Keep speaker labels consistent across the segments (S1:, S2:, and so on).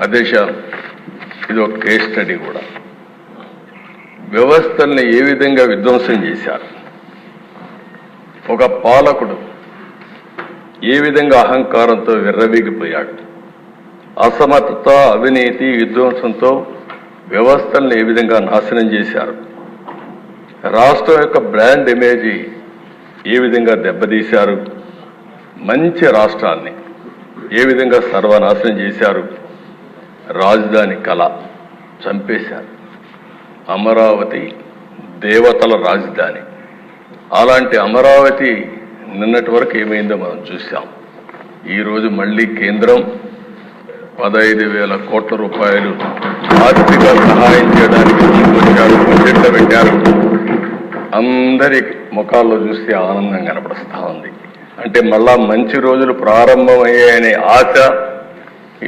S1: అదేశ ఇది ఒక case study కూడా. వ్యవస్థల్ని ఏ విధంగా విధ్వంసం చేశారు, ఒక పాలకుడు ఏ విధంగా అహంకారంతో విర్రవీగిపోయాడు, అసమర్థత, అవినీతి, విధ్వంసంతో వ్యవస్థల్ని ఏ విధంగా నాశనం చేశారు, రాష్ట్రం యొక్క బ్రాండ్ ఇమేజ్ ఏ విధంగా దెబ్బతీశారు, మంచి రాష్ట్రాన్ని ఏ విధంగా సర్వనాశనం చేశారు, రాజధాని కళ చంపేశారు. అమరావతి దేవతల రాజధాని. అలాంటి అమరావతి నిన్నటి వరకు ఏమైందో మనం చూసాం. ఈరోజు మళ్ళీ కేంద్రం 15,000 కోట్ల రూపాయలు ఆర్థిక సహాయం చేయడానికి ముందుకొచ్చారు, బడ్జెట్లో పెట్టారు. అందరి ముఖాల్లో చూస్తే ఆనందం కనపడుస్తూ ఉంది. అంటే మళ్ళా మంచి రోజులు ప్రారంభమయ్యాయనే ఆశ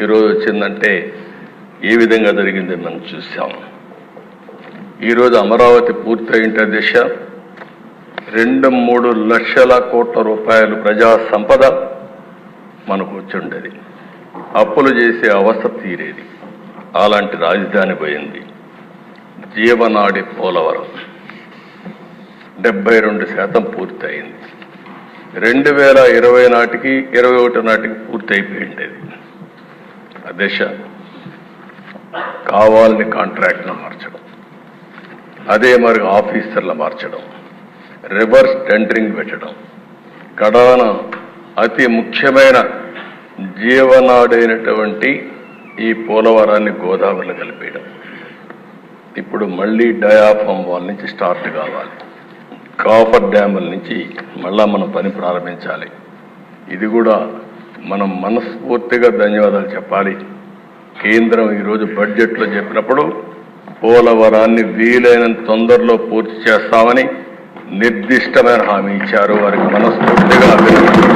S1: ఈరోజు వచ్చిందంటే ఏ విధంగా జరిగిందో మనం చూసాం. ఈరోజు అమరావతి పూర్తయింటే దిశ 2-3 లక్షల కోట్ల రూపాయలు ప్రజా సంపద మనకు వచ్చుండేది. అప్పులు చేసే అవస్థ తీరేది. అలాంటి రాజధాని పోయింది. జీవనాడి పోలవరం 72% పూర్తయింది. 2020 నాటికి 21 నాటికి పూర్తి అయిపోయింది. అదేశ కావాలని కాంట్రాక్ట్ను మార్చడం, అదే మరి ఆఫీసర్లు మార్చడం, రివర్స్ టెండరింగ్ పెట్టడం, కడాన అతి ముఖ్యమైన జీవనాడైనటువంటి ఈ పోలవరాన్ని గోదావరిలో కలిపేయడం. ఇప్పుడు మళ్ళీ డయాఫామ్ వాల్ నుంచి స్టార్ట్ కావాలి. కాఫర్ డ్యాముల నుంచి మళ్ళా మనం పని ప్రారంభించాలి. ఇది కూడా మనం మనస్ఫూర్తిగా ధన్యవాదాలు చెప్పాలి. కేంద్రం ఈరోజు బడ్జెట్లో చెప్పినప్పుడు పోలవరాన్ని వీలైనంత తొందరలో పూర్తి చేస్తామని నిర్దిష్టమైన హామీ ఇచ్చారు. వారికి మనస్ఫూర్తిగా అభినందనలు.